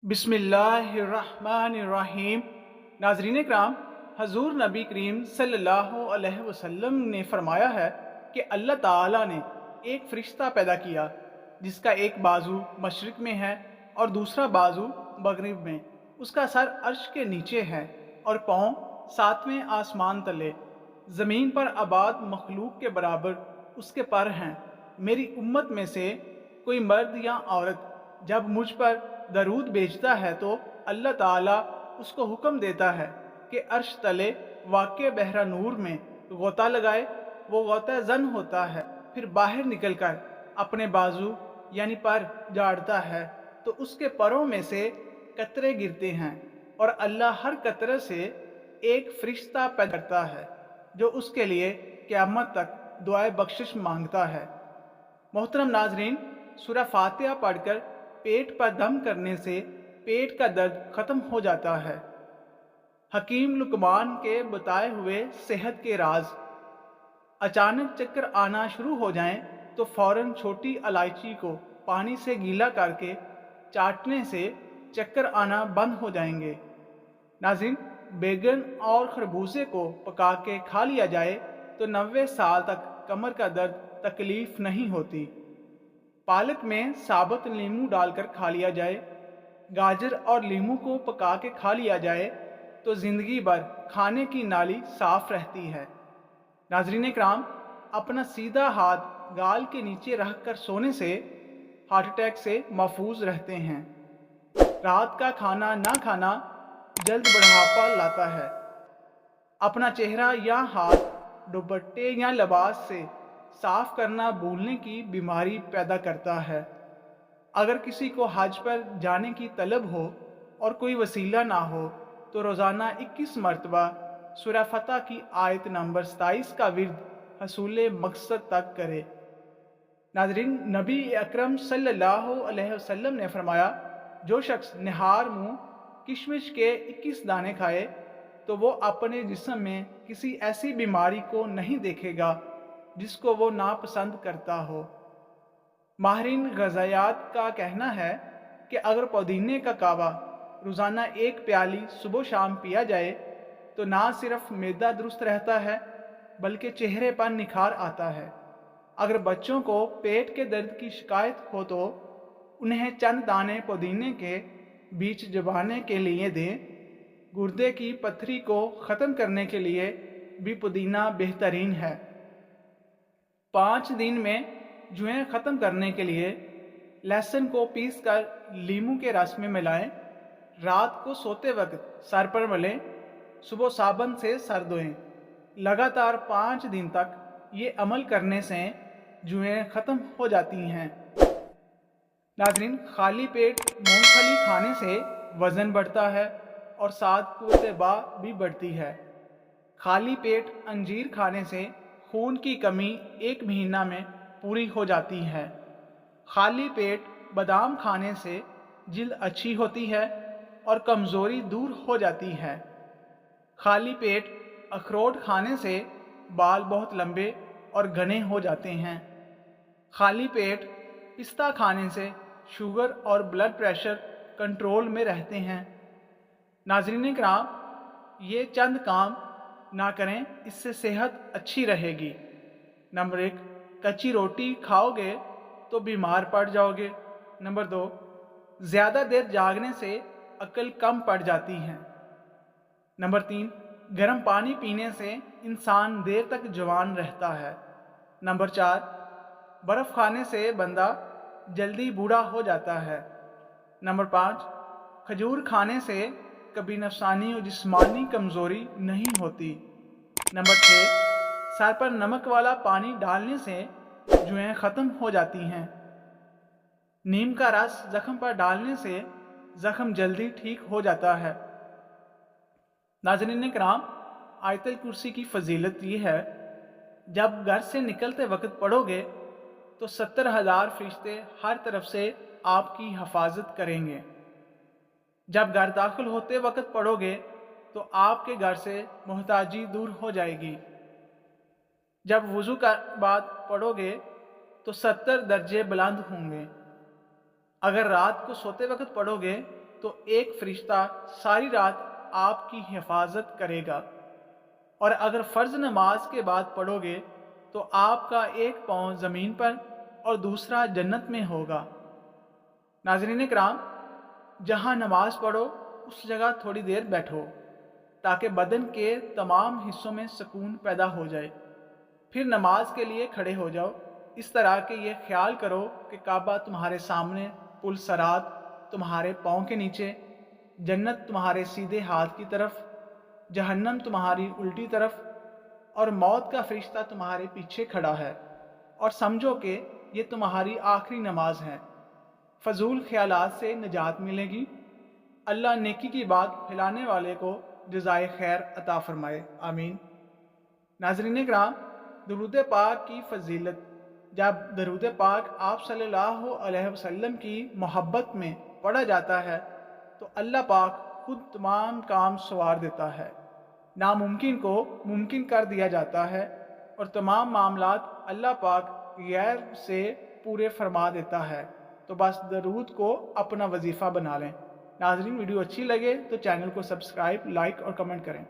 बिस्मिल्लाहिर्रहमानिर्रहीम। नाज़रीन इकराम, हजूर नबी करीम सल्लल्लाहु अलैहि वसल्लम ने फरमाया है कि अल्लाह ताला ने एक फ़रिश्ता पैदा किया जिसका एक बाजू मशरिक़ में है और दूसरा बाजू मगरिब में। उसका सर अर्श के नीचे है और पाँव सातवें आसमान तले। ज़मीन पर आबाद मखलूक के बराबर उसके पर हैं। मेरी उम्मत में से कोई मर्द या औरत जब मुझ पर दरूद भेजता है तो अल्लाह ताला उसको हुक्म देता है कि अर्श तले वाक़े बहरा नूर में गोता लगाए। वो गोता जन होता है, फिर बाहर निकलकर अपने बाजू यानी पर झाड़ता है तो उसके परों में से कतरे गिरते हैं और अल्लाह हर कतरे से एक फरिश्ता पैदा करता है जो उसके लिए क़यामत तक दुआए बख्शिश मांगता है। मोहतरम नाजरीन, सूरह फातिहा पढ़कर पेट पर दम करने से पेट का दर्द ख़त्म हो जाता है। हकीम लुकमान के बताए हुए सेहत के राज। अचानक चक्कर आना शुरू हो जाएं तो फौरन छोटी इलायची को पानी से गीला करके चाटने से चक्कर आना बंद हो जाएंगे। नाज़रीन, बैगन और खरबूजे को पका के खा लिया जाए तो 90 साल तक कमर का दर्द तकलीफ नहीं होती। पालक में साबुत नींबू डालकर खा लिया जाए, गाजर और लीमू को पका के खा लिया जाए तो ज़िंदगी भर खाने की नाली साफ रहती है। नाज़रीन इकराम, अपना सीधा हाथ गाल के नीचे रख कर सोने से हार्ट अटैक से महफूज रहते हैं। रात का खाना ना खाना जल्द बुढ़ापा लाता है। अपना चेहरा या हाथ दुपट्टे या लिबास से साफ करना भूलने की बीमारी पैदा करता है। अगर किसी को हज पर जाने की तलब हो और कोई वसीला ना हो तो रोज़ाना 21 मरतबा सूरह फतह की आयत नंबर 27 का विर्द हसूल मकसद तक करे। नाज़रीन, नबी अकरम सल्लल्लाहु अलैहि वसल्लम ने फरमाया, जो शख्स निहार मुँह किशमिश के 21 दाने खाए तो वो अपने जिस्म में किसी ऐसी बीमारी को नहीं देखेगा जिसको वो नापसंद करता हो। माहिरीन ग़िज़ायात का कहना है कि अगर पुदीने का कावा रोज़ाना 1 प्याली सुबह शाम पिया जाए तो ना सिर्फ मैदा दुरुस्त रहता है बल्कि चेहरे पर निखार आता है। अगर बच्चों को पेट के दर्द की शिकायत हो तो उन्हें चंद दाने पुदीने के बीज चबाने के लिए दें। गुर्दे की पथरी को ख़त्म करने के लिए भी पुदीना बेहतरीन है। 5 दिन में जुएं ख़त्म करने के लिए लहसुन को पीसकर लीमू के रस में मिलाएं। रात को सोते वक्त सर पर मलें, सुबह साबुन से सर धोएं। लगातार 5 दिन तक ये अमल करने से जुएं ख़त्म हो जाती हैं। नाज़रीन, खाली पेट मूंगफली खाने से वज़न बढ़ता है और साथ क़ुव्वत-ए-बा भी बढ़ती है। खाली पेट अंजीर खाने से खून की कमी 1 महीना में पूरी हो जाती है। खाली पेट बादाम खाने से जिल्द अच्छी होती है और कमज़ोरी दूर हो जाती है। खाली पेट अखरोट खाने से बाल बहुत लंबे और घने हो जाते हैं। खाली पेट पिस्ता खाने से शुगर और ब्लड प्रेशर कंट्रोल में रहते हैं। नाज़रीन इकराम, ये चंद काम ना करें, इससे सेहत अच्छी रहेगी। नंबर 1, कच्ची रोटी खाओगे तो बीमार पड़ जाओगे। नंबर 2, ज़्यादा देर जागने से अक्ल कम पड़ जाती है। नंबर 3, गर्म पानी पीने से इंसान देर तक जवान रहता है। नंबर 4, बर्फ़ खाने से बंदा जल्दी बूढ़ा हो जाता है। नंबर 5, खजूर खाने से कभी नफसानी और जिस्मानी कमज़ोरी नहीं होती। नंबर 6, सर पर नमक वाला पानी डालने से जुएं ख़त्म हो जाती हैं। नीम का रस ज़ख्म पर डालने से ज़ख्म जल्दी ठीक हो जाता है। नाज़रीन इकराम, आयतल कुर्सी की फ़जीलत ये है, जब घर से निकलते वक्त पढ़ोगे तो 70,000 फरिश्ते हर तरफ से आपकी हिफाजत करेंगे। जब घर दाखिल होते वक्त पढ़ोगे तो आपके घर से मोहताजी दूर हो जाएगी। जब वज़ू का बाद पढ़ोगे तो 70 दर्जे बुलंद होंगे। अगर रात को सोते वक्त पढ़ोगे تو ایک فرشتہ ساری رات آپ کی حفاظت کرے گا، اور اگر فرض نماز کے بعد پڑھو گے تو آپ کا ایک پاؤں زمین پر اور دوسرا جنت میں ہوگا۔ ناظرین کرام، جہاں نماز پڑھو اس جگہ تھوڑی دیر بیٹھو تاکہ بدن کے تمام حصوں میں سکون پیدا ہو جائے، پھر نماز کے لیے کھڑے ہو جاؤ، اس طرح کہ یہ خیال کرو کہ کعبہ تمہارے سامنے، پل صراط تمہارے پاؤں کے نیچے، جنت تمہارے سیدھے ہاتھ کی طرف، جہنم تمہاری الٹی طرف، اور موت کا فرشتہ تمہارے پیچھے کھڑا ہے، اور سمجھو کہ یہ تمہاری آخری نماز ہے۔ فضول خیالات سے نجات ملے گی۔ اللہ نیکی کی بات پھیلانے والے کو جزائے خیر عطا فرمائے، آمین۔ ناظرین کرام، درود پاک کی فضیلت: جب درود پاک آپ صلی اللہ علیہ وسلم کی محبت میں پڑھا جاتا ہے تو اللہ پاک خود تمام کام سنوار دیتا ہے، ناممکن کو ممکن کر دیا جاتا ہے، اور تمام معاملات اللہ پاک غیر سے پورے فرما دیتا ہے۔ تو بس درود کو اپنا وظیفہ بنا لیں۔ ناظرین، ویڈیو اچھی لگے تو چینل کو سبسکرائب، لائک اور کمنٹ کریں۔